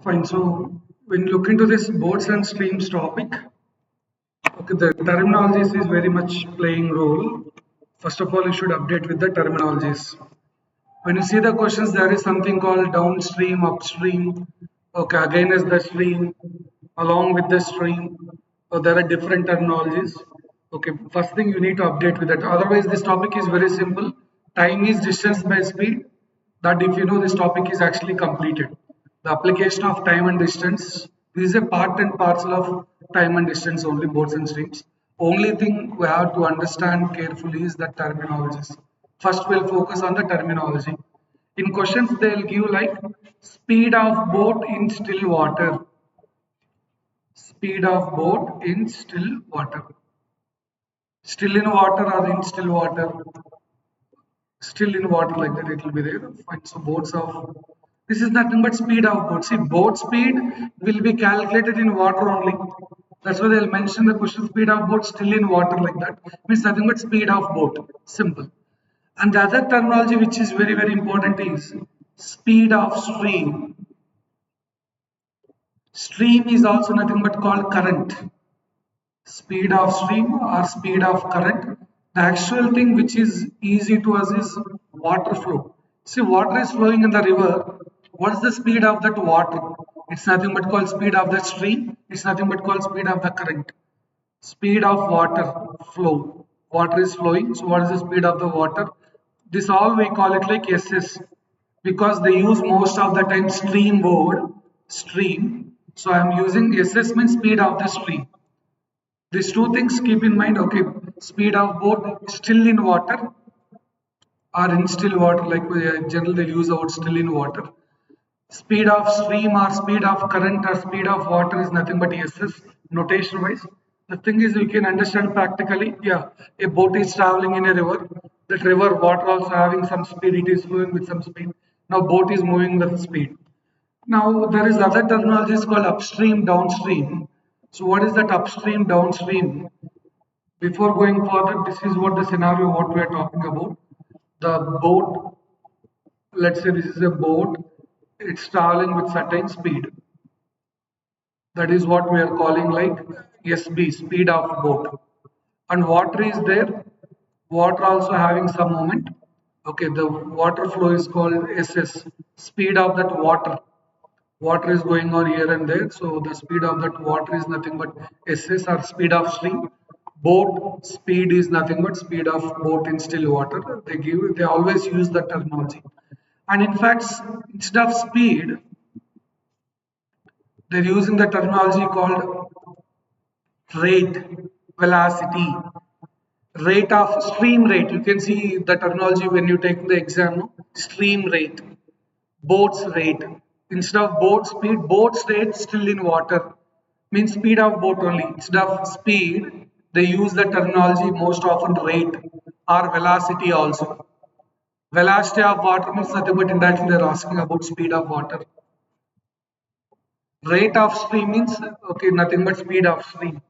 Fine. So when you look into this boats and streams topic, okay, the terminologies is very much playing role. First of all, you should update with the terminologies. When you see the questions, there is something called downstream, upstream. Okay, again is the stream, along with the stream. So there are different terminologies. Okay, first thing you need to update with that. Otherwise, this topic is very simple. Time is distance by speed. That if you know this topic is actually completed. The application of time and distance. This is a part and parcel of time and distance only, boats and streams. Only thing we have to understand carefully is the terminologies. First, we'll focus on the terminology. In questions, they'll give like speed of boat in still water. Speed of boat in still water. Still in water or in still water? Still in water, like that it will be there. Fine. So boats of this is nothing but speed of boat. See, boat speed will be calculated in water only. That's why they'll mention the question speed of boat still in water, like that. Means nothing but speed of boat. Simple. And the other terminology which is very, very important is speed of stream. Stream is also nothing but called current. Speed of stream or speed of current. The actual thing which is easy to us is water flow. See, water is flowing in the river. What's the speed of that water? It's nothing but called speed of the stream. It's nothing but called speed of the current. Speed of water flow. Water is flowing. So what is the speed of the water? This all we call it like SS because they use most of the time stream word stream. So I am using SS means speed of the stream. These two things keep in mind. Okay, speed of boat still in water or in still water, like generally they use the word still in water. Speed of stream or speed of current or speed of water is nothing but SS notation wise. The thing is we can understand practically. Yeah, a boat is traveling in a river. That river water also having some speed. It is flowing with some speed. Now boat is moving with speed. Now there is other terminologies called upstream, downstream. So what is that upstream, downstream? Before going further, this is what the scenario what we are talking about. The boat, let's say this is a boat, it's traveling with certain speed. That is what we are calling like SB, speed of boat. And water is there, water also having some moment. Okay, the water flow is called SS, speed of that water. Water is going on here and there, so the speed of that water is nothing but SS or speed of stream. Boat speed is nothing but speed of boat in still water. They always use the terminology. And in fact, instead of speed, they're using the terminology called rate, velocity, rate of stream rate. You can see the terminology when you take the exam, no? Stream rate, boat's rate. Instead of boat speed, boat's rate still in water means speed of boat only. Instead of speed, they use the terminology most often rate or velocity also. Velocity of water means nothing but indirectly they're asking about speed of water. Rate of stream means okay, nothing but speed of stream.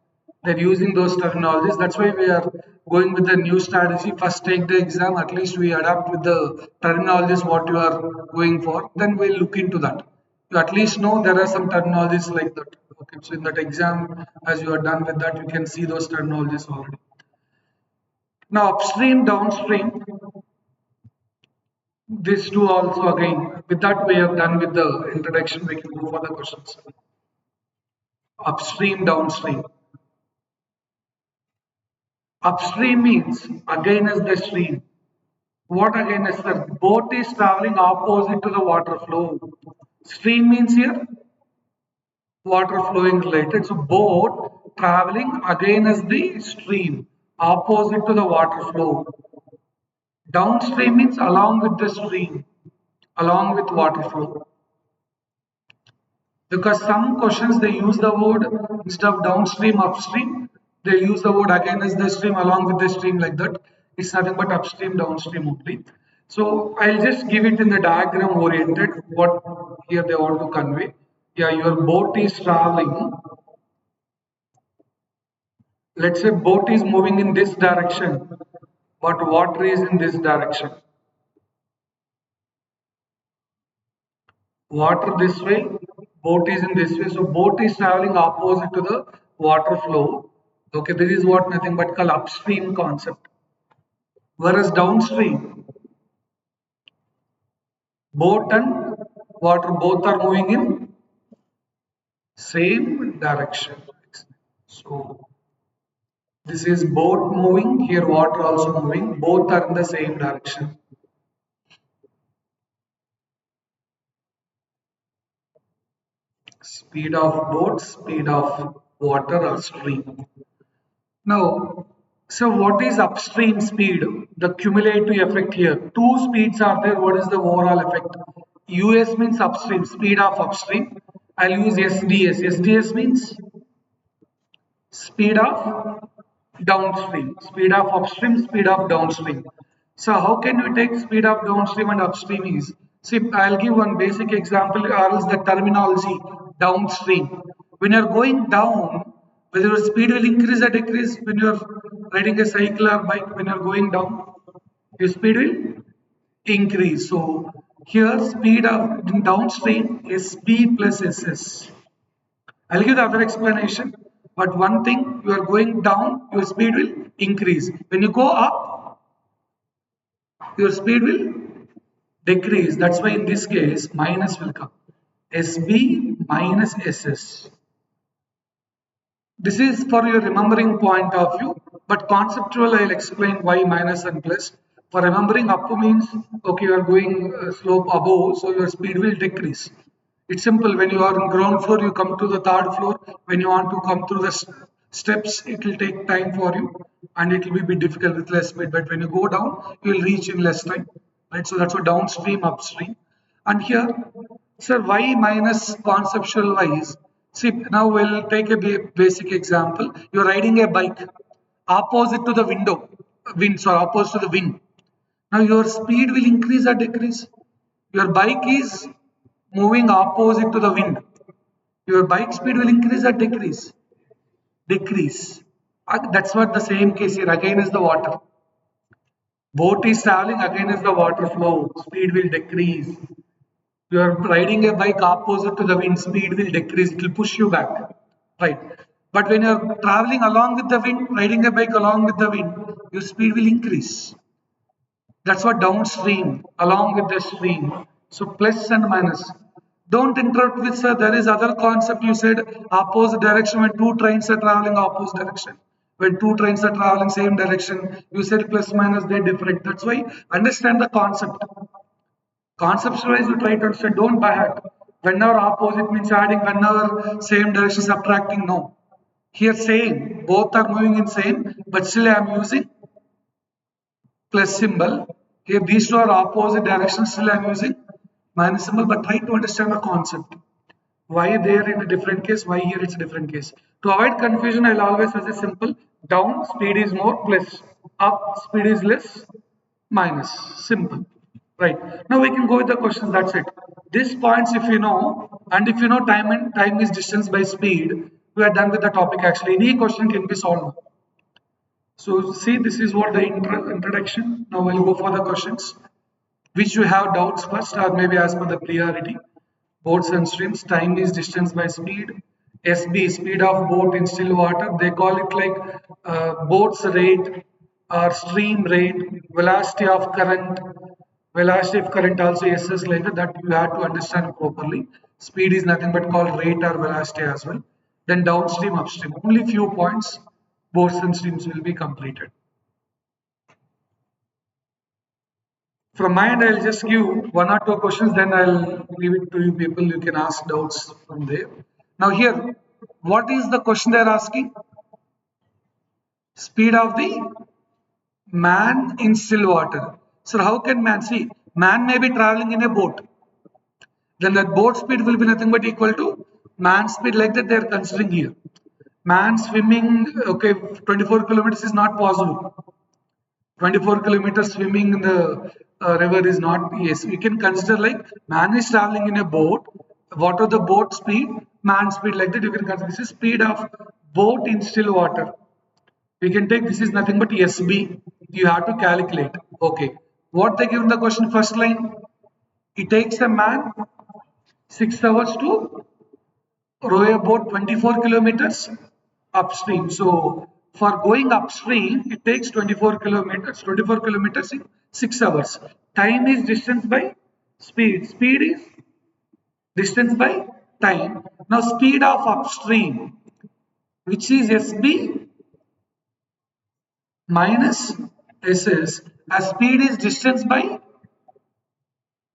They're using those terminologies. That's why we are going with the new strategy. First take the exam, at least we adapt with the terminologies what you are going for. Then we'll look into that. You at least know there are some terminologies like that. Okay, so in that exam, as you are done with that, you can see those terminologies already. Now upstream, downstream, these two also again. With that, we are done with the introduction. We can go for the questions. Upstream, downstream. Upstream means against the stream. What against the boat is traveling opposite to the water flow. Stream means here water flowing related. So boat traveling against the stream, opposite to the water flow. Downstream means along with the stream, along with water flow. Because some questions they use the word instead of downstream, upstream, they use the word against the stream, along with the stream, like that. It's nothing but upstream, downstream only. So I'll just give it in the diagram oriented what here they want to convey. Yeah, your boat is traveling. Let's say boat is moving in this direction, but water is in this direction. Water this way, Boat is in this way. So boat is traveling opposite to the water flow. Okay, this is what nothing but called upstream concept. Whereas downstream, boat and water both are moving in same direction. So this is boat moving, here water also moving, both are in the same direction. Speed of boat, speed of water or stream. Now, so what is upstream speed? The cumulative effect here. Two speeds are there. What is the overall effect? US means upstream, speed of upstream. I'll use SDS. SDS means speed of downstream, speed of upstream, speed of downstream. So how can you take speed of downstream and upstream is? See, I'll give one basic example or else the terminology downstream. When you're going down, whether your speed will increase or decrease when you're riding a cycle or bike, when you're going down, your speed will increase. So here speed of downstream is P plus SS. I'll give the other explanation. But one thing, you are going down, your speed will increase. When you go up, your speed will decrease. That's why in this case, minus will come. SB minus SS. This is for your remembering point of view, but conceptual I'll explain why minus and plus. For remembering up means, okay, you are going slope above, so your speed will decrease. It's simple. When you are on ground floor, you come to the third floor. When you want to come through the steps, it will take time for you and it will be a bit difficult with less speed. But when you go down, you will reach in less time. Right? So that's what downstream, upstream. And here, sir, why minus conceptual wise? See, now we'll take a basic example. You're riding a bike opposite to the wind, or opposite to the wind. Now your speed will increase or decrease. Your bike is moving opposite to the wind. Your bike speed will increase or decrease? Decrease. That's what the same case here. Again is the water. Boat is traveling against the water flow. Speed will decrease. You are riding a bike opposite to the wind. Speed will decrease. It will push you back. Right. But when you are traveling along with the wind, riding a bike along with the wind, your speed will increase. That's what downstream, along with the stream. So plus and minus. Don't interrupt with sir. There is other concept you said opposite direction when two trains are traveling opposite direction. When two trains are traveling same direction, you said plus minus they're different. That's why understand the concept. Conceptualize you try to understand. Don't buy it. Whenever opposite means adding, whenever same direction subtracting. No. Here same. Both are moving in same, but still I am using plus symbol. Here these two are opposite directions, still I am using minus symbol, but try to understand the concept. Why there in a different case, why here it's a different case. To avoid confusion, I'll always say simple. Down speed is more, plus up speed is less, minus. Simple. Right. Now we can go with the questions, that's it. These points if you know, and if you know time is distance by speed, we are done with the topic actually. Any question can be solved. So see, this is what the introduction. Now we'll go for the questions. Which you have doubts first, or maybe as per the priority. Boats and streams. Time is distance by speed. SB, speed of boat in still water. They call it like boat's rate or stream rate. Velocity of current. Velocity of current also SS like that. You have to understand properly. Speed is nothing but called rate or velocity as well. Then downstream, upstream. Only few points. Boats and streams will be completed. From my end, I'll just give one or two questions, then I'll leave it to you people. You can ask doubts from there. Now, here, what is the question they're asking? Speed of the man in still water. So, how can man see? Man may be traveling in a boat. Then that boat speed will be nothing but equal to man speed, like that they're considering here. Man swimming, okay, 24 kilometers is not possible. 24 kilometers swimming in the river is not, yes, we can consider like man is traveling in a boat. What are the boat speed? Man speed, like that you can consider. This is speed of boat in still water. We can take this is nothing but SB. You have to calculate. Okay. What they give in the question first line? It takes a man 6 hours to row about 24 kilometers upstream. So for going upstream, it takes 24 kilometers in 6 hours. Time is distance by speed. Speed is distance by time. Now speed of upstream, which is SB minus SS, as speed is distance by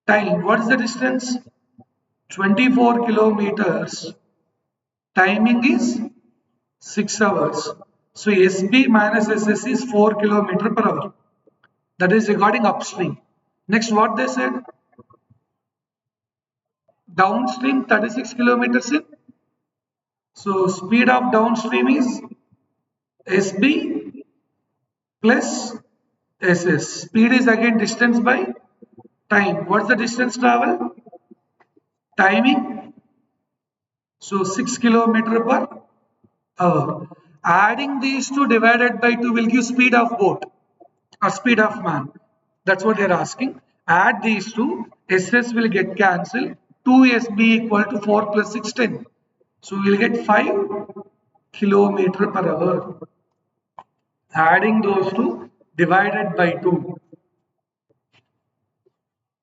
time. What is the distance? 24 kilometers. Timing is 6 hours. So SB minus SS is 4 kilometer per hour. That is regarding upstream. Next, what they said? Downstream 36 kilometers in. So speed of downstream is SB plus SS. Speed is again distance by time. What's the distance travel? Timing. So 6 kilometer per hour. Adding these two divided by 2 will give speed of boat or speed of man. That's what they're asking. Add these two, SS will get cancelled. 2SB equal to 4 plus 6, 10. So we'll get 5 kilometer per hour. Adding those two divided by 2.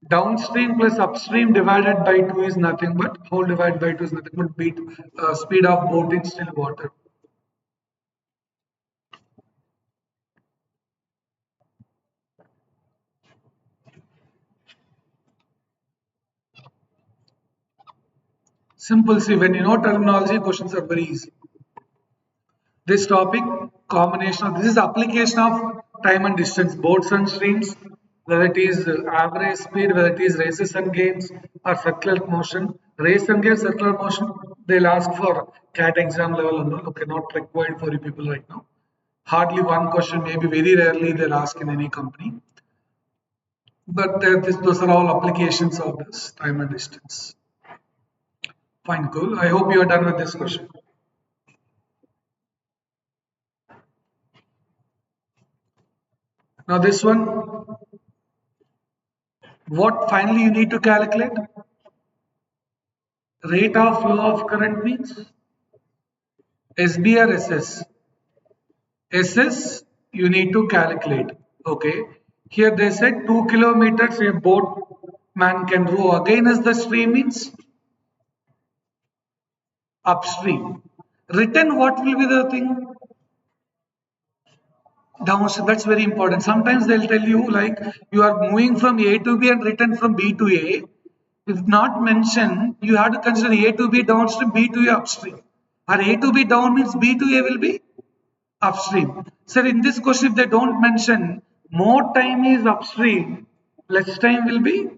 Downstream plus upstream divided by 2 is nothing but, whole divided by 2 is nothing but beat, speed of boat in still water. Simple, see, when you know terminology, questions are very easy. This topic, combination of, this is application of time and distance, boats and streams, whether it is average speed, whether it is races and games or circular motion. Race and game, circular motion, they'll ask for CAT exam level and all. Okay, not required for you people right now. Hardly one question, maybe very rarely they'll ask in any company. But those are all applications of this time and distance. Fine, cool. I hope you are done with this question. Now this one, what finally you need to calculate? Rate of flow of current means SB or SS. SS you need to calculate. Okay. Here they said 2 kilometers a boat man can row. Again as the stream means upstream. Written what will be the thing? Downstream. That's very important. Sometimes they'll tell you like you are moving from A to B and written from B to A. If not mentioned, you have to consider A to B downstream, B to A upstream. Or A to B down means B to A will be upstream. So in this question, if they don't mention more time is upstream, less time will be,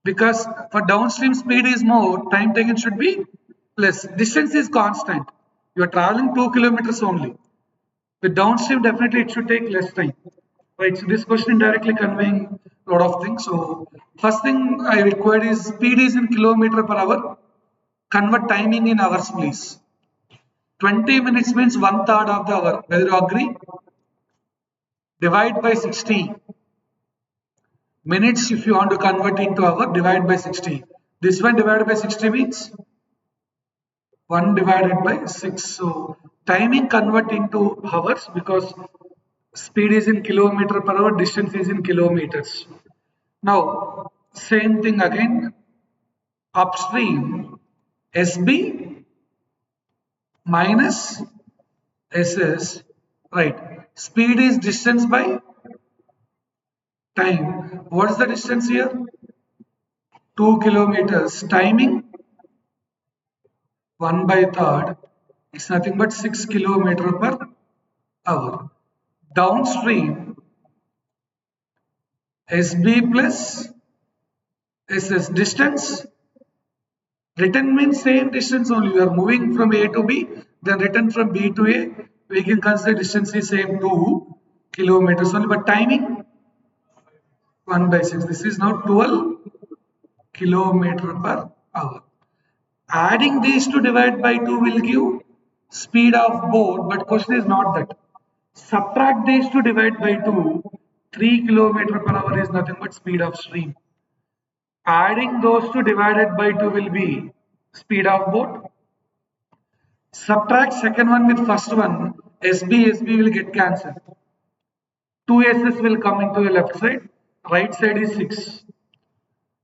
because for downstream speed is more, time taken should be less. Distance is constant. You are traveling 2 kilometers only. With downstream, definitely it should take less time. Right. So this question directly conveying a lot of things. So first thing I required is speed is in kilometer per hour. Convert timing in hours, please. 20 minutes means 1/3 of the hour. Whether you agree? Divide by 60. Minutes, if you want to convert into hour, divide by 60. This one divided by 60 means 1 divided by 6. So timing convert into hours because speed is in kilometer per hour, distance is in kilometers. Now, same thing again, upstream, SB minus SS, right? Speed is distance by time. What is the distance here? 2 kilometers. Timing 1 by third. It's nothing but 6 kilometer per hour. Downstream SB plus SS distance. Written means same distance only. We are moving from A to B, then written from B to A. We can consider distance is same 2 kilometers only, but timing 1 by 6. This is now 12 kilometer per hour. Adding these to divide by 2 will give speed of boat, but question is not that. Subtract these to divide by 2, 3 kilometer per hour is nothing but speed of stream. Adding those two divided by 2 will be speed of boat. Subtract second one with first one, SB will get cancelled. Two S's will come into the left side, right side is 6.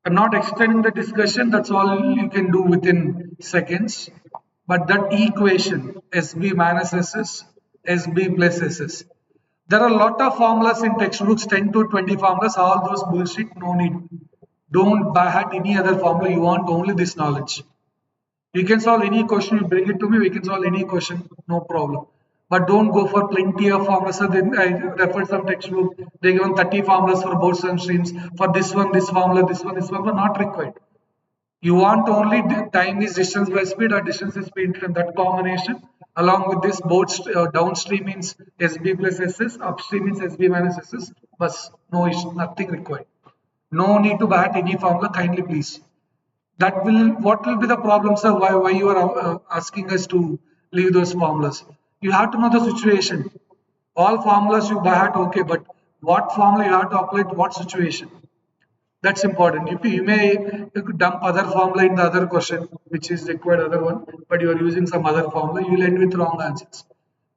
I'm not extending the discussion, that's all you can do within seconds. But that equation, SB minus SS, SB plus SS. There are a lot of formulas in textbooks, 10 to 20 formulas, all those bullshit, no need. Don't buy at any other formula, you want only this knowledge. You can solve any question, you bring it to me, we can solve any question, no problem. But don't go for plenty of formulas. So then I referred some textbook, they given 30 formulas for boats and streams. For this one, this formula, not required. You want only time is distance by speed or distance is speed, and that combination along with this boats downstream means SB plus SS, upstream means SB minus SS, but no issue, nothing required. No need to bat any formula, kindly please. That will, what will be the problem, sir? Why you are asking us to leave those formulas? You have to know the situation. All formulas you by heart, okay, but what formula you have to apply to what situation? That's important. You may dump other formula in the other question, which is required other one, but you are using some other formula, you will end with wrong answers.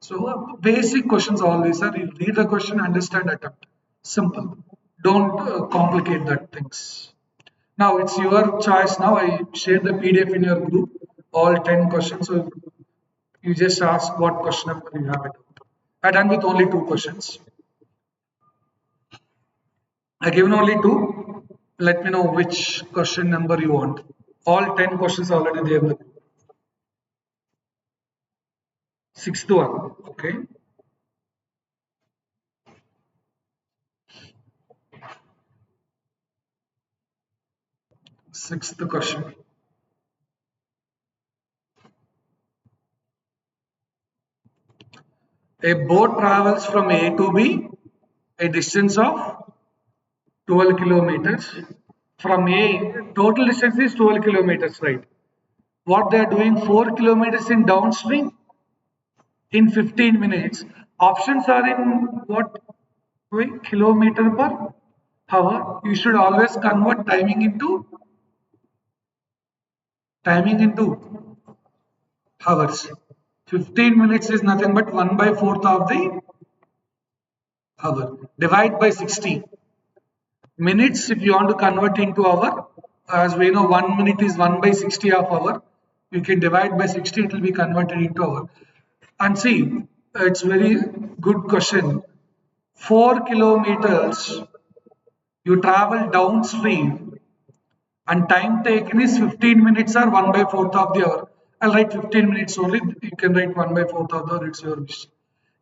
So basic questions always are, you read the question, understand, attempt. Simple. Don't complicate that things. Now it's your choice. Now I share the PDF in your group, all 10 questions. So you just ask what question number you have it. I done with only 2 questions. I given only 2. Let me know which question number you want. All 10 questions already there in the group. Sixth one. Okay. Sixth question. A boat travels from A to B, a distance of 12 kilometers. From A, total distance is 12 kilometers, right? What they are doing, 4 kilometers in downstream in 15 minutes. Options are in what way? Kilometer per hour. You should always convert timing into hours. 15 minutes is nothing but 1 by 4th of the hour. Divide by 60. Minutes, if you want to convert into hour, as we know 1 minute is 1 by 60 of hour. You can divide by 60, it will be converted into hour. And see, it's very good question. 4 kilometers you travel downstream and time taken is 15 minutes or 1 by 4th of the hour. I'll write 15 minutes only. You can write 1 by 4th of the hour. It's your wish.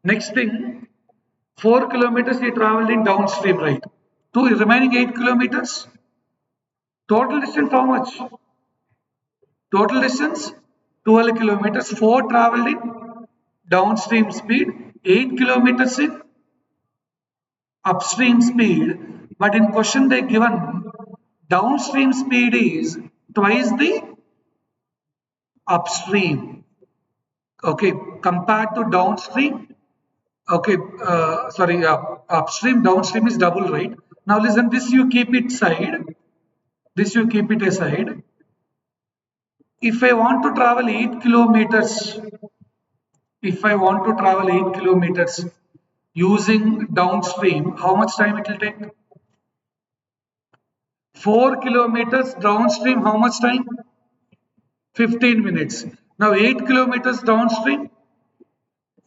Next thing, 4 kilometers you traveled in downstream, right? To remaining 8 kilometers. Total distance how much? Total distance 12 kilometers. 4 traveled in downstream speed, 8 kilometers in upstream speed. But in question they given downstream speed is twice the upstream. Okay, compared to downstream. Okay, sorry, upstream, downstream is double, right? Now listen, this you keep it side. This you keep it aside. If I want to travel 8 kilometers, if I want to travel 8 kilometers using downstream, how much time it will take? 4 kilometers downstream, how much time? 15 minutes. Now 8 kilometers downstream,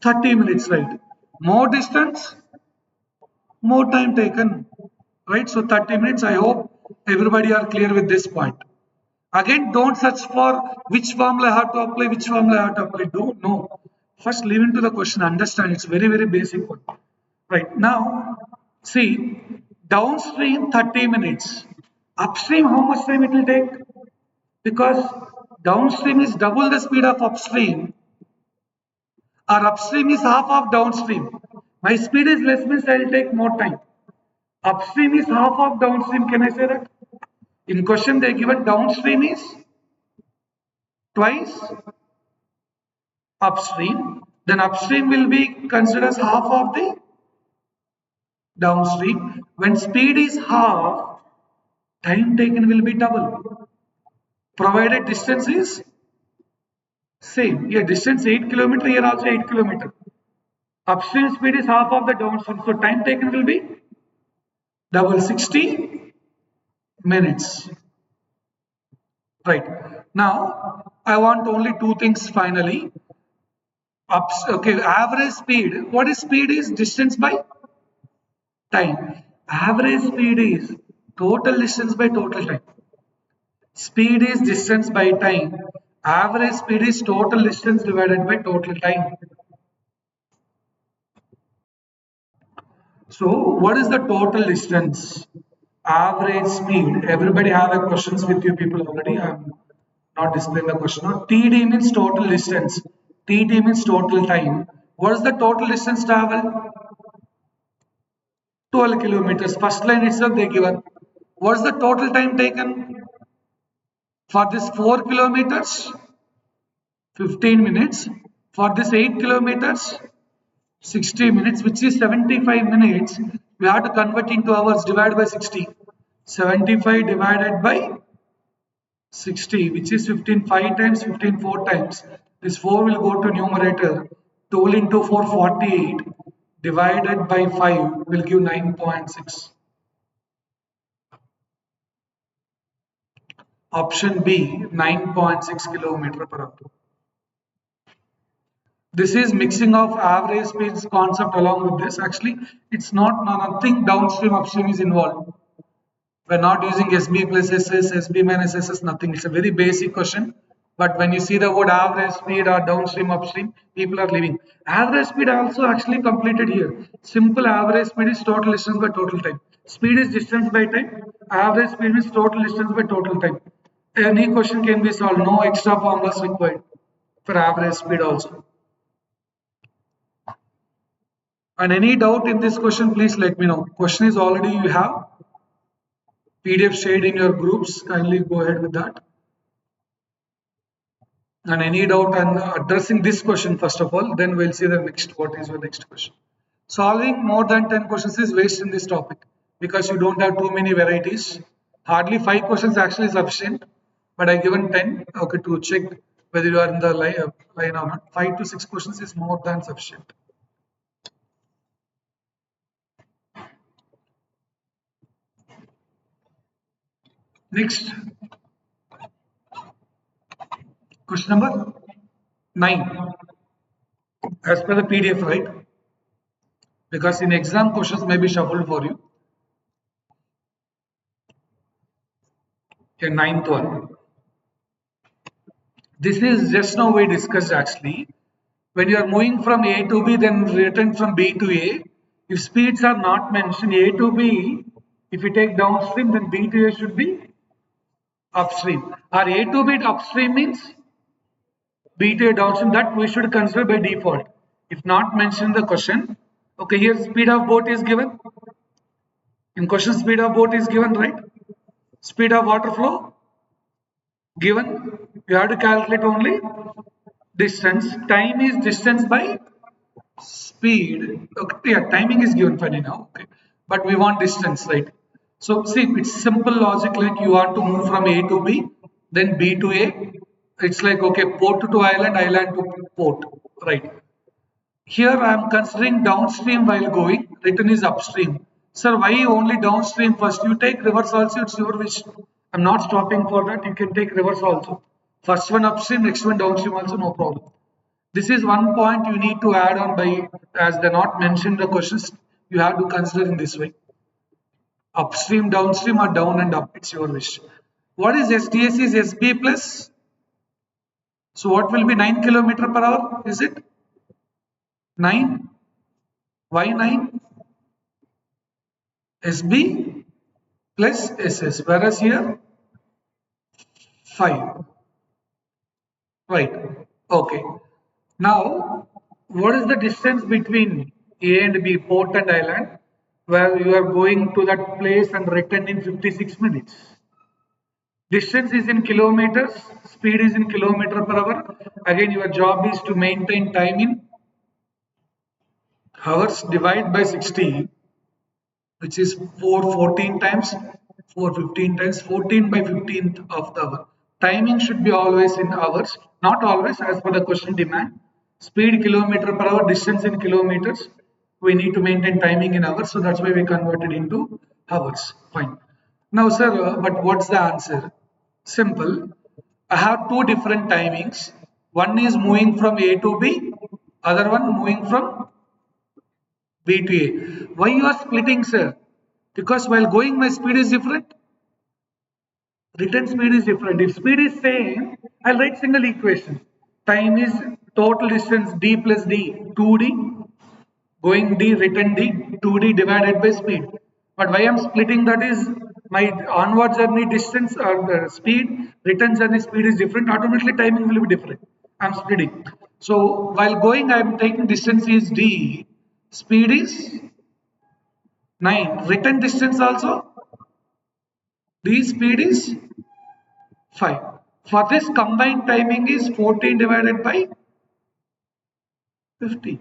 30 minutes, right? More distance, more time taken, right? So 30 minutes. I hope everybody are clear with this point. Again, don't search for which formula I have to apply, which formula I have to apply. Don't know. First, leave into the question, understand. It's very, very basic one. Right now, see, downstream 30 minutes. Upstream, how much time it will take? Because downstream is double the speed of upstream, or upstream is half of downstream. My speed is less means I will take more time. Upstream is half of downstream. Can I say that? In question they given downstream is twice upstream. Then upstream will be considered as half of the downstream. When speed is half, time taken will be double. Provided distance is Same. Here distance 8 kilometer, here also 8 kilometer. Upstream speed is half of the downstream. So time taken will be double 60 minutes. Right. Now, I want only two things finally. Okay, average speed. What is speed is distance by time. Average speed is total distance by total time. Speed is distance by time. Average speed is total distance divided by total time. So, what is the total distance? Average speed. Everybody have a questions with you people already. I'm not displaying the question. Now, TD means total distance. TT means total time. What is the total distance travel? 12 kilometers. First line itself they given. What's the total time taken for this 4 kilometers? 15 minutes. For this 8 kilometers, 60 minutes, which is 75 minutes. We have to convert into hours, divide by 60. 75 divided by 60, which is 15 5 times, 15 4 times. This 4 will go to numerator. 12 into 4, 48. Divided by 5 will give 9.6. Option B, 9.6 kilometer per hour. This is mixing of average speeds concept along with this. Actually, it's not nothing downstream upstream is involved. We're not using SB plus SS, SB minus SS, nothing. It's a very basic question. But when you see the word average speed or downstream upstream, people are leaving. Average speed also actually completed here. Simple average speed is total distance by total time. Speed is distance by time. Average speed is total distance by total time. Any question can be solved. No extra formulas required for average speed also. And any doubt in this question, please let me know. Question is already you have. PDF shared in your groups. Kindly go ahead with that. And any doubt on addressing this question first of all, then we'll see the next. What is your next question? Solving more than 10 questions is waste in this topic because you don't have too many varieties. Hardly 5 questions actually sufficient, but I given 10. Okay, to check whether you are in the line or not. 5 to 6 questions is more than sufficient. Next, question number 9. As per the PDF, right? Because in exam questions may be shuffled for you. Okay, ninth one. This is just now we discussed actually. When you are moving from A to B, then return from B to A. If speeds are not mentioned, A to B, if you take downstream, then B to A should be upstream. Or A to B upstream means B to A downstream. That we should consider by default. If not mentioned in the question, okay, here speed of boat is given. In question, speed of boat is given, right? Speed of water flow given. You have to calculate only distance. Time is distance by speed. Okay, yeah, timing is given funny now. Okay, but we want distance, right? So see, it's simple logic. Like you want to move from A to B, then B to A. It's like okay, port to island, island to port, right? Here I am considering downstream while going. Return is upstream. Sir, why only downstream first? You take reverse also. It's your wish. I'm not stopping for that. You can take reverse also. First one upstream, next one downstream also, no problem. This is one point you need to add on by as they're not mentioned the questions. You have to consider in this way. Upstream, downstream, or down and up. It's your wish. What is SDS is SB plus. So what will be 9 kilometer per hour? Is it 9? Why 9? SB plus SS. Whereas here 5. Right. Okay. Now, what is the distance between A and B, port and island, where you are going to that place and return in 56 minutes? Distance is in kilometers, speed is in kilometer per hour. Again, your job is to maintain time in hours, divide by 60, which is 4 14 times, 4 15 times, 14 by 15th of the hour. Timing should be always in hours, not always as per the question demand. Speed kilometer per hour, distance in kilometers. We need to maintain timing in hours, so that's why we converted into hours. Fine. Now, sir, but what's the answer? Simple. I have two different timings. One is moving from A to B, other one moving from B to A. Why you are splitting, sir? Because while going, my speed is different. Return speed is different. If speed is same, I'll write single equation. Time is total distance d plus d, 2d, going d, return d, 2d divided by speed. But why I'm splitting that is my onward journey distance or the speed, return journey speed is different, automatically timing will be different. I'm splitting. So while going, I'm taking distance is d, speed is 9, return distance also d, speed is 5. For this combined timing is 14 divided by 50.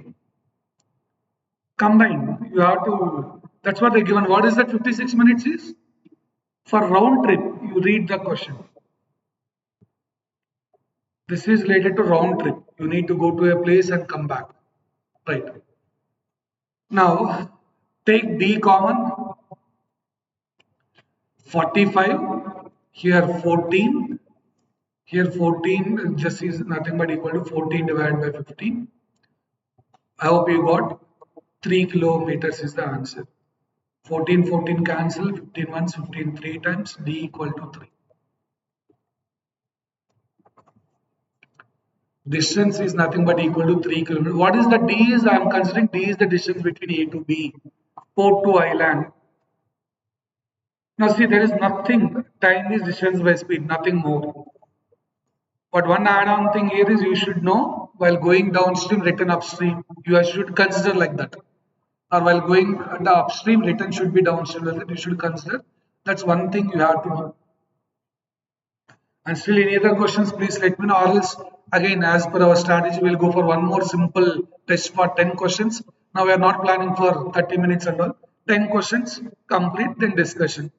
Combined, you have to, that's what they given. What is that 56 minutes is? For round trip, you read the question. This is related to round trip. You need to go to a place and come back. Right. Now, take D common, 45, here 14, here 14 just is nothing but equal to 14 divided by 15. I hope you got 3 kilometers is the answer. 14, 14 cancel, 15 once, 15 three times, d equal to 3. Distance is nothing but equal to 3 kilometers. What is the d is? I am considering d is the distance between A to B, port to island. Now see, there is nothing, time is distance by speed, nothing more. But one add-on thing here is you should know while going downstream, return upstream. You should consider like that. Or while going the upstream, return should be downstream. You should consider. That's one thing you have to know. And still any other questions, please let me know. Or else, again, as per our strategy, we'll go for one more simple test for 10 questions. Now we are not planning for 30 minutes and all. 10 questions, complete, then discussion.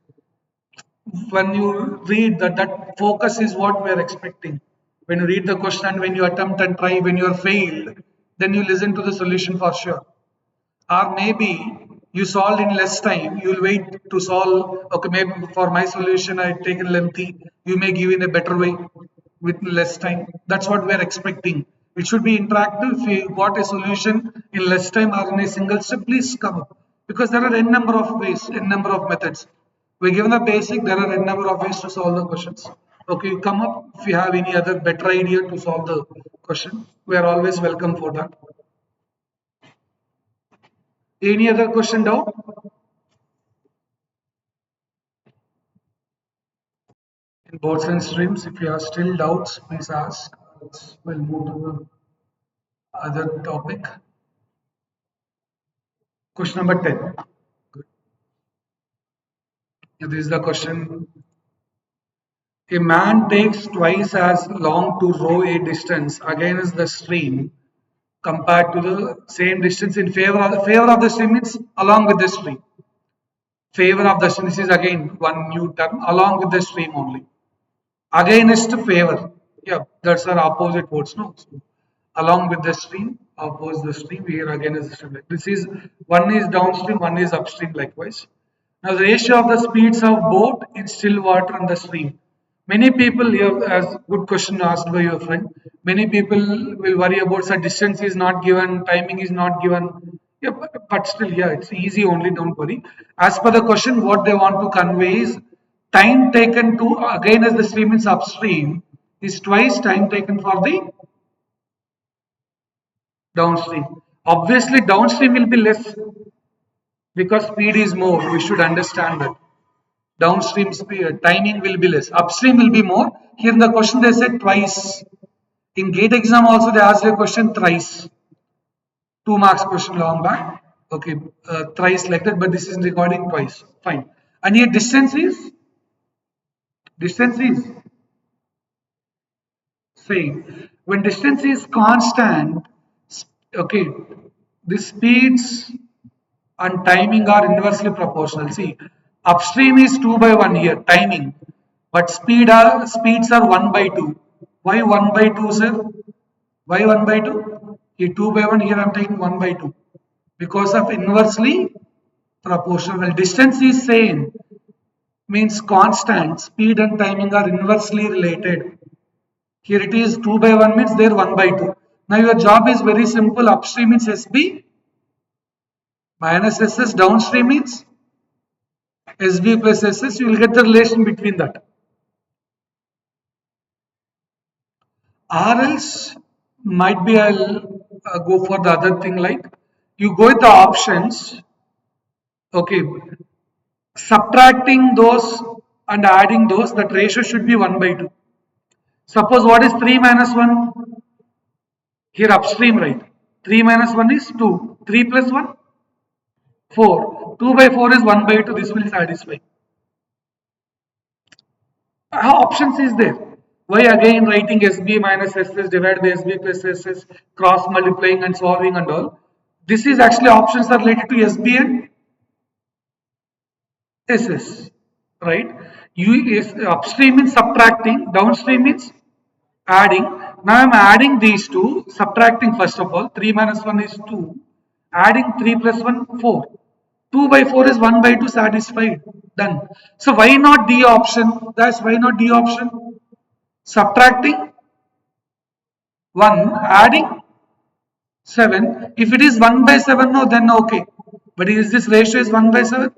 When you read that focus is what we are expecting. When you read the question and when you attempt and try, when you are failed, then you listen to the solution for sure. Or maybe you solved in less time, you will wait to solve. Okay, maybe for my solution I taken lengthy, you may give in a better way with less time. That's what we are expecting. It should be interactive. If you got a solution in less time or in a single step, please come up, because there are n number of ways, n number of methods. We're given the basic, there are n number of ways to solve the questions. Okay, you come up if you have any other better idea to solve the question. We are always welcome for that. Any other question doubt? In boats and streams, if you have still doubts, please ask. We'll move to the other topic. Question number 10. Good. This is the question. A man takes twice as long to row a distance against the stream compared to the same distance in favor of the stream means along with the stream. Favor of the stream, this is again one new term, along with the stream only. Against favor. Yeah, that's our opposite words, no? So, along with the stream, oppose the stream, here again is the stream. This is one is downstream, one is upstream likewise. Now the ratio of the speeds of boat in still water and the stream. Many people here, as good question asked by your friend, many people will worry about the distance is not given, timing is not given. Yeah, but still, yeah, it's easy only, don't worry. As per the question, what they want to convey is time taken to, again as the stream is upstream, is twice time taken for the downstream. Obviously, downstream will be less because speed is more. We should understand that. Downstream speed, timing will be less. Upstream will be more. Here in the question they said twice. In gate exam also they asked a question thrice. 2 marks question long back. Okay, thrice like that, but this is recording twice. Fine. And here distance is same. When distance is constant, okay, the speeds and timing are inversely proportional. See, upstream is 2 by 1 here, timing. but speeds are 1 by 2. Why 1 by 2, sir? Why 1 by 2? Here 2 by 1, here I am taking 1 by 2. Because of inversely proportional. Well, distance is same, means constant, speed and timing are inversely related. Here it is 2 by 1 means there 1 by 2. Now your job is very simple. Upstream means SB minus SS, downstream means SB plus SS. You will get the relation between that. Or else might be I'll go for the other thing like you go with the options. Okay, subtracting those and adding those, that ratio should be 1 by 2. Suppose what is 3 minus 1? Here upstream, right? 3 minus 1 is 2. 3 plus 1? 4. 2 by 4 is 1 by 2. This will satisfy. Options is there. Why again writing SB minus SS divided by SB plus SS, cross multiplying and solving and all. This is actually options are related to SB and SS, right? U is upstream means subtracting, downstream means adding. Now I am adding these two, subtracting first of all. 3 minus 1 is 2. Adding 3 plus 1, 4. 2 by 4 is 1 by 2 satisfied. Done. So why not D option? That's why not D option? Subtracting 1, adding 7. If it is 1 by 7, no, then okay. But is this ratio is 1 by 7?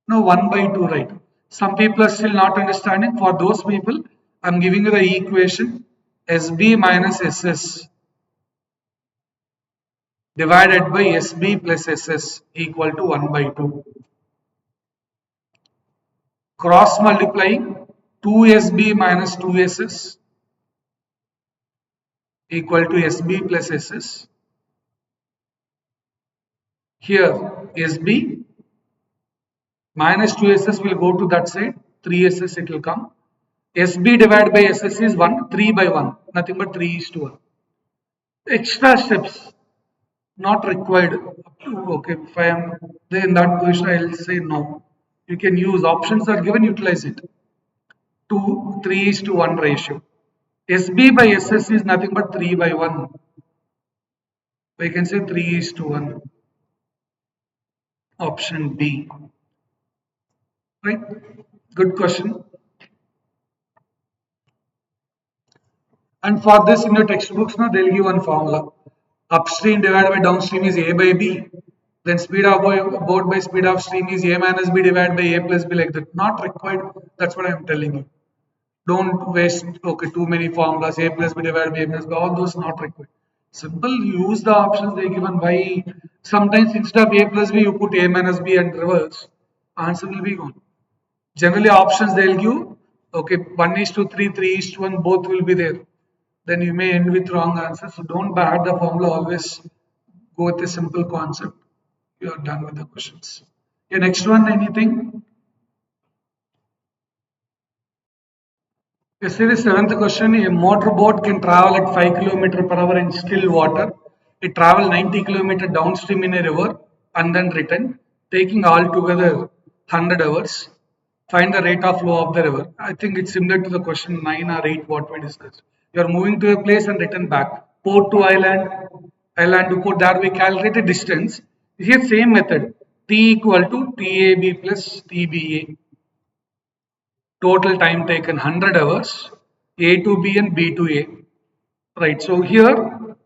No, 1 by 2, right? Some people are still not understanding. For those people, I'm giving you the equation SB minus SS divided by SB plus SS equal to 1 by 2. Cross multiplying 2SB minus 2SS equal to SB plus SS. Here SB minus 2SS will go to that side, 3SS it will come. SB divided by SS is 1, 3 by 1, nothing but 3 is to 1. Extra steps not required. Okay, if I am there in that position, I will say no. You can use options are given, utilize it. 2, 3 is to 1 ratio. SB by SS is nothing but 3 by 1. We can say 3 is to 1. Option B. Right? Good question. And for this in your textbooks, now they'll give one formula. Upstream divided by downstream is A by B. Then speed of boat by speed of stream is A minus B divided by A plus B, like that. Not required. That's what I'm telling you. Don't waste too many formulas. A plus B divided by A plus B. All those not required. Simple. Use the options they given. Why? Sometimes instead of A plus B, you put A minus B and reverse. Answer will be gone. Generally, options they'll give. Okay, 1 is to 3, 3 is to 1. Both will be there. Then you may end with wrong answer. So don't buy the formula. Always go with a simple concept. You are done with the questions. Okay, next one, anything? Yes, the seventh question. A motorboat can travel at 5 km per hour in still water. It travel 90 km downstream in a river and then return, taking altogether 100 hours. Find the rate of flow of the river. I think it's similar to the question 9 or 8 what we discussed. You are moving to a place and return back. Port to island, island to port. There we calculate a distance. Here same method. T equal to TAB plus TBA. Total time taken 100 hours. A to B and B to A. Right. So here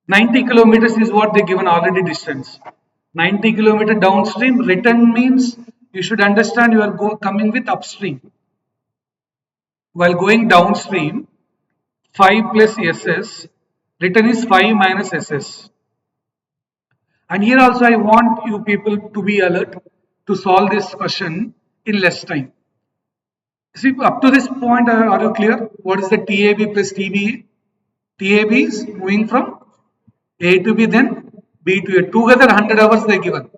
90 kilometers is what they given already distance. 90 kilometer downstream. Return means you should understand you are coming with upstream. While going downstream, 5 plus SS, return is 5 minus SS. And here also I want you people to be alert to solve this question in less time. See, up to this point, are you clear? What is the TAB plus TBA? TAB is moving from A to B, then B to A. Together 100 hours they given.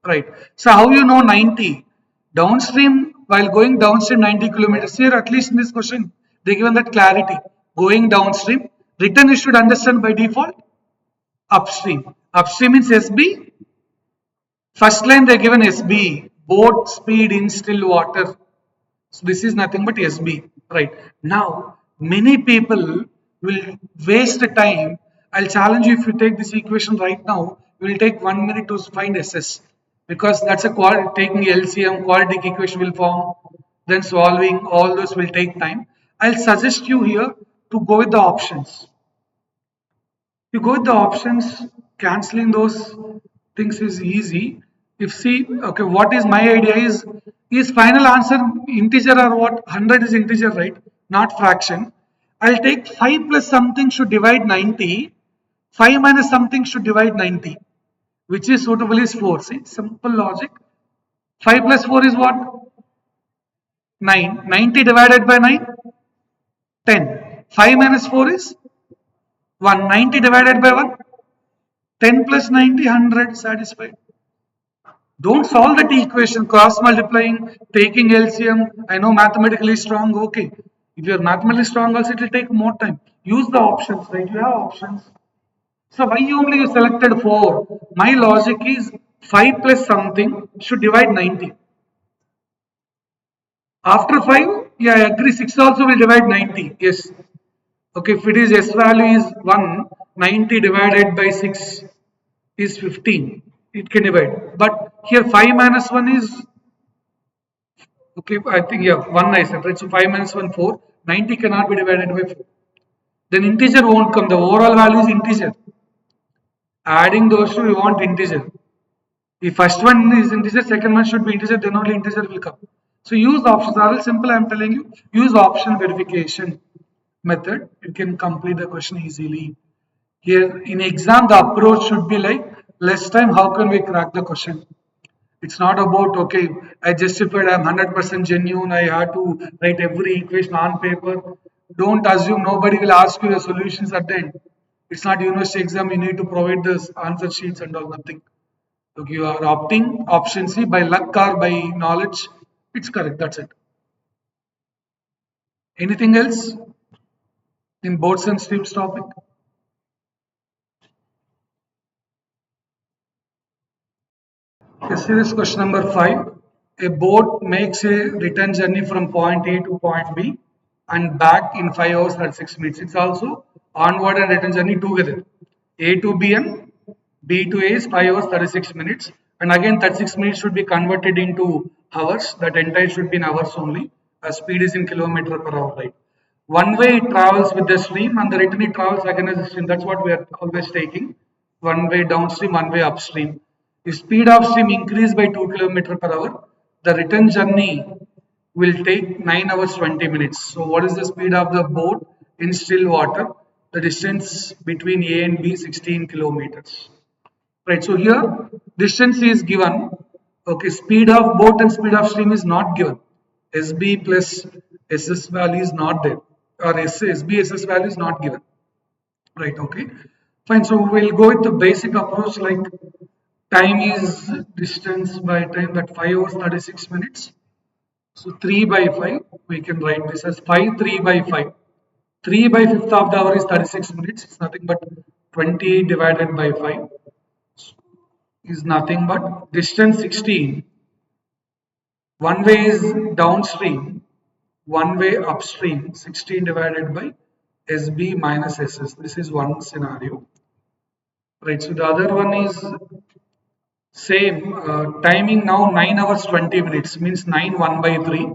Right. So how you know 90? Downstream, while going downstream 90 kilometers, here at least in this question, they given that clarity. Going downstream, return you should understand by default upstream. Upstream means SB. First line they given SB, boat speed in still water. So this is nothing but SB, right? Now, many people will waste the time. I'll challenge you if you take this equation right now, you will take 1 minute to find SS because that's a taking LCM, quadratic equation will form, then solving all those will take time. I'll suggest you here to go with the options. You go with the options, canceling those things is easy. If see, okay, what is my idea is final answer integer or what? 100 is integer, right? Not fraction. I'll take 5 plus something should divide 90. 5 minus something should divide 90. Which is suitable is 4. See, simple logic. 5 plus 4 is what? 9. 90 divided by 9? 10. 5 minus 4 is 1. 90 divided by 1? 10 plus 90, 100, satisfied. Don't solve that equation, cross multiplying, taking LCM. I know mathematically strong, okay. If you're mathematically strong also, it will take more time. Use the options, right? You have options. So why only you selected 4? My logic is 5 plus something should divide 90. After 5, yeah, I agree, 6 also will divide 90. Yes. Okay, if it is S value is 1, 90 divided by 6 is 15. It can divide. But here 5 minus 1 is, okay, I think, yeah, 1 I said, right? So 5 minus 1, 4. 90 cannot be divided by 4. Then integer won't come. The overall value is integer. Adding those two, we want integer. The first one is integer, second one should be integer, then only integer will come. So use options. Are all simple, I'm telling you. Use option verification method. You can complete the question easily. Here in exam, the approach should be like less time, how can we crack the question? It's not about, okay, I justified, I'm 100% genuine, I have to write every equation on paper. Don't assume nobody will ask you the solutions at the end. It's not university exam, you need to provide the answer sheets and all, nothing. Okay, you are opting option C by luck or by knowledge. It's correct, that's it. Anything else in boats and streams topic? Yes, here is question number 5. A boat makes a return journey from point A to point B and back in 5 hours 36 minutes. It's also onward and return journey together. A to B and B to A is 5 hours 36 minutes. And again 36 minutes should be converted into hours. That entire should be in hours only. Speed is in kilometer per hour, right? One way it travels with the stream and the return it travels again as a stream. That's what we are always taking. One way downstream, one way upstream. If speed of stream increase by 2 km per hour, the return journey will take 9 hours 20 minutes. So what is the speed of the boat in still water? The distance between A and B 16 kilometers. Right, so here distance is given. Okay, speed of boat and speed of stream is not given. SB plus SS value is not there, or SB SS value is not given. Right, okay, fine. So we'll go with the basic approach like time is distance by time, that 5 hours 36 minutes. So 3 by 5, we can write this as 5 3 by 5. 3 by 5th of the hour is 36 minutes. It's nothing but 20 divided by 5 is nothing but distance 16. One way is downstream, one way upstream, 16 divided by SB minus SS. This is one scenario. Right, so the other one is same, timing now 9 hours 20 minutes, means 9 1 by 3.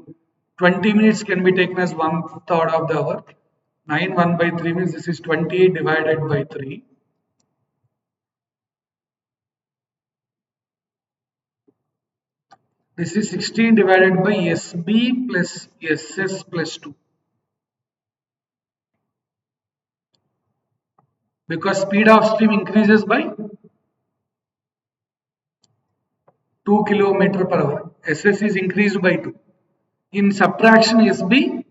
20 minutes can be taken as 1/3 of the hour. 9 1 by 3 means this is 20 divided by 3. This is 16 divided by SB plus SS plus 2. Because speed of stream increases by 2 km per hour. SS is increased by 2. In subtraction, SB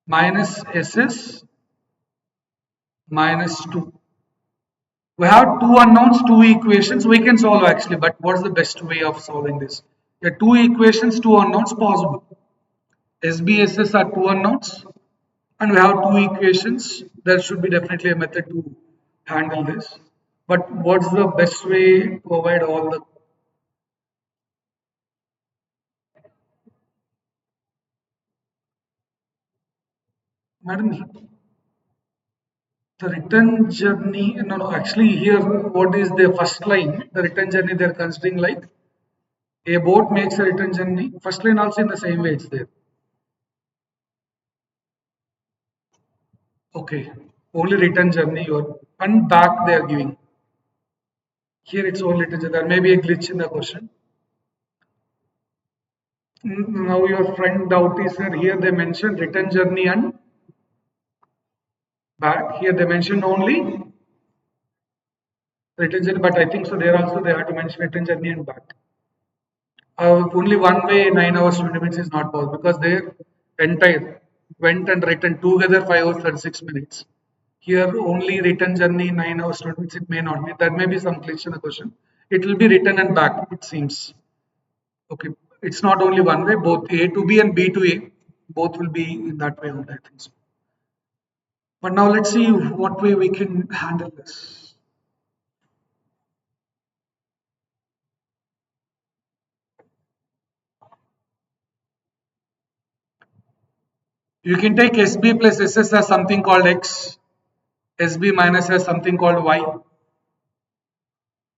minus SS minus 2. We have two unknowns, two equations. We can solve actually, but what's the best way of solving this? There are two equations, two unknowns possible. SBSS are two unknowns, and we have two equations. There should be definitely a method to handle this. But what's the best way to avoid all the Madam, the return journey, no, no, actually here, what is the first line? The return journey they're considering like a boat makes a return journey. First line also in the same way it's there. Okay, only return journey or and back they are giving. Here it's only return journey. There may be a glitch in the question. Now your friend doubt is there. Here they mentioned return journey and back. Here they mentioned only return journey, but I think so. There also they have to mention return journey and back. Only one way 9 hours 20 minutes is not possible because their entire went and returned together 5 hours 36 minutes. Here only return journey 9 hours 20 minutes. It may not be. There may be some glitch in the question. It will be written and back. It seems okay. It's not only one way. Both A to B and B to A. Both will be in that way only. I think so. But now let's see what way we can handle this. You can take SB plus SS as something called X, SB minus as something called Y,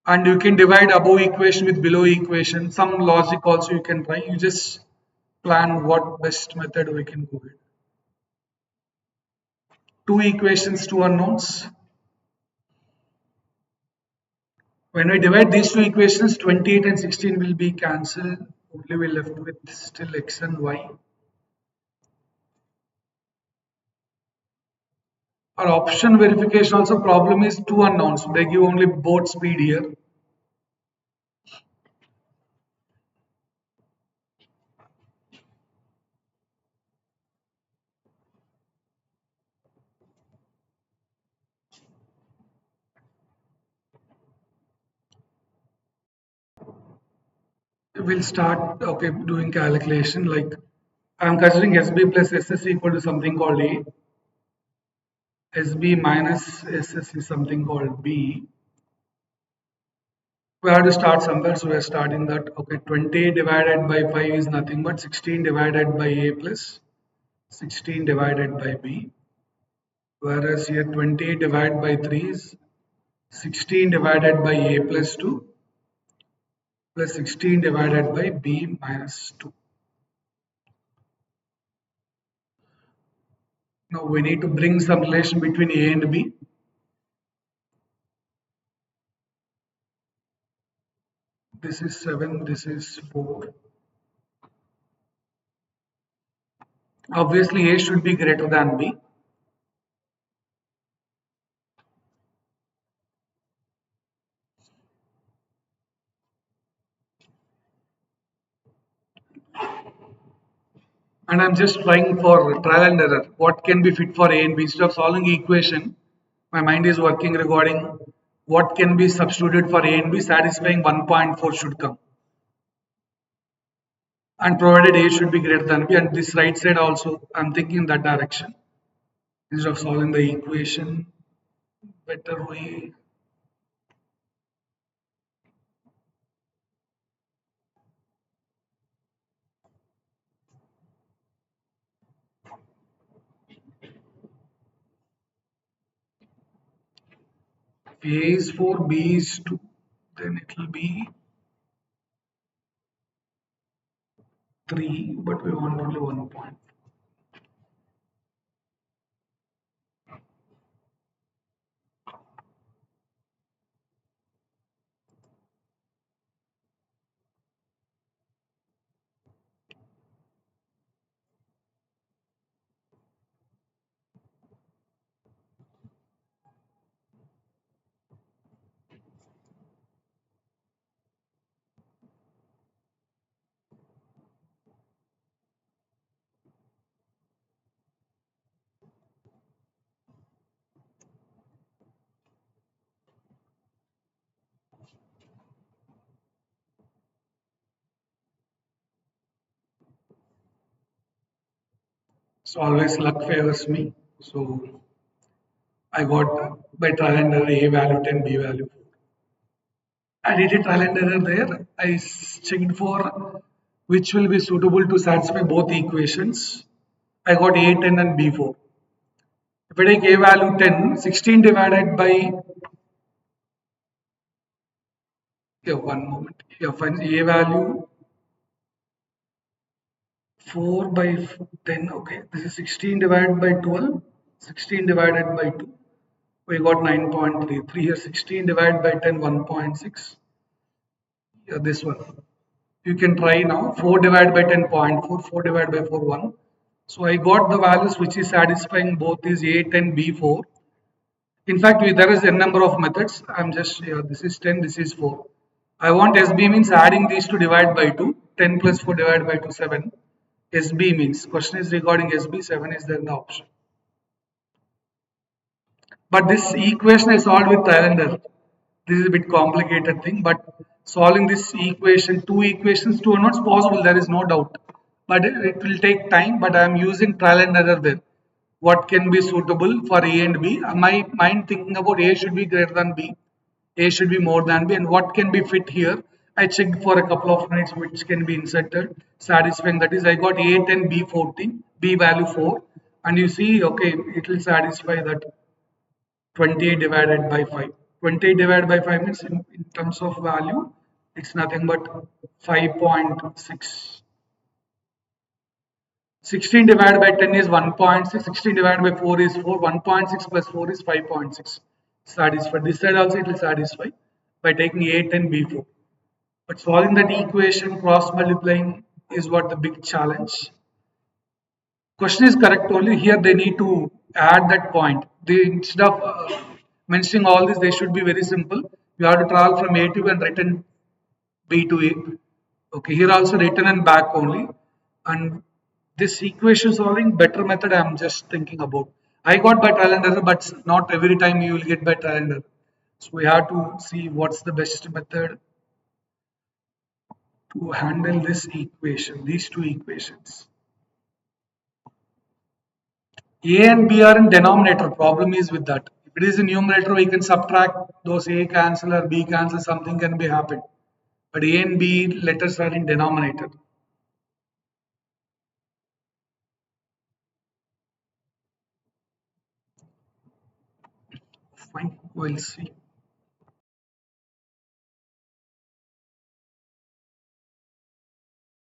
and you can divide above equation with below equation. Some logic also you can try. You just plan what best method we can go with. Two equations, two unknowns. When we divide these two equations, 28 and 16 will be cancelled. Only we left with still X and Y. Our option verification also problem is two unknowns. They give only boat speed here. We'll start okay doing calculation like I'm considering SB plus SS equal to something called A. SB minus SS is something called B. We have to start somewhere, so we're starting that. Okay, 20 divided by 5 is nothing but 16 divided by A plus 16 divided by B. Whereas here 20 divided by 3 is 16 divided by A plus 2 plus 16 divided by B minus 2. Now we need to bring some relation between A and B. This is 7, this is 4. Obviously A should be greater than B. And I'm just trying for trial and error. What can be fit for A and B? Instead of solving equation, my mind is working regarding what can be substituted for A and B, satisfying 1.4 should come. And provided A should be greater than B, and this right side also, I'm thinking in that direction. Instead of solving the equation, better way. If A is 4, B is 2, then it will be 3, but we want only 1 point. So always luck favors me. So I got by trial and error A value 10, B value 4. I did a trial and error there. I checked for which will be suitable to satisfy both equations. I got A10 and B4. If I take a value 10, 16 divided by, yeah, one moment. Yeah, find a value 4 by 10. Okay, this is 16 divided by 12. 16 divided by 2. We got 9.33 here. 16 divided by 10, 1.6. Yeah, this one. You can try now. 4 divided by 10.4. 4 divided by 4, 1. So I got the values which is satisfying both is 8 and B4. In fact, there is a number of methods. I'm just, yeah, this is 10, this is 4. I want SB means adding these to divide by 2. 10 plus 4 divided by 2, 7. SB means, question is regarding SB, 7 is there in the option. But this equation I solved with trial and error. This is a bit complicated thing, but solving this equation, two equations, two are not possible, there is no doubt. But it will take time, but I am using trial and error there. What can be suitable for A and B? My mind thinking about A should be greater than B, A should be more than B, and what can be fit here? I checked for a couple of minutes which can be inserted, satisfying. That is, I got A 10, B 14, B value 4, and you see, okay, it will satisfy that 28 divided by 5. 28 divided by 5 means in terms of value, it's nothing but 5.6. 16 divided by 10 is 1.6. 16 divided by 4 is 4. 1.6 plus 4 is 5.6. Satisfied. This side also it will satisfy by taking 8 and B4. But solving that equation, cross multiplying is what the big challenge. Question is correct, only here they need to add that point. They, instead of mentioning all this, they should be very simple. You have to travel from A to B and return B to A. Okay, here also return and back only. And this equation solving better method I am just thinking about. I got by trial and error, but not every time you will get by trial and error. So we have to see what's the best method to handle this equation, these two equations. A and B are in denominator. Problem is with that. If it is in numerator, we can subtract those A cancel or B cancel, something can be happen. But A and B letters are in denominator. Fine, we'll see.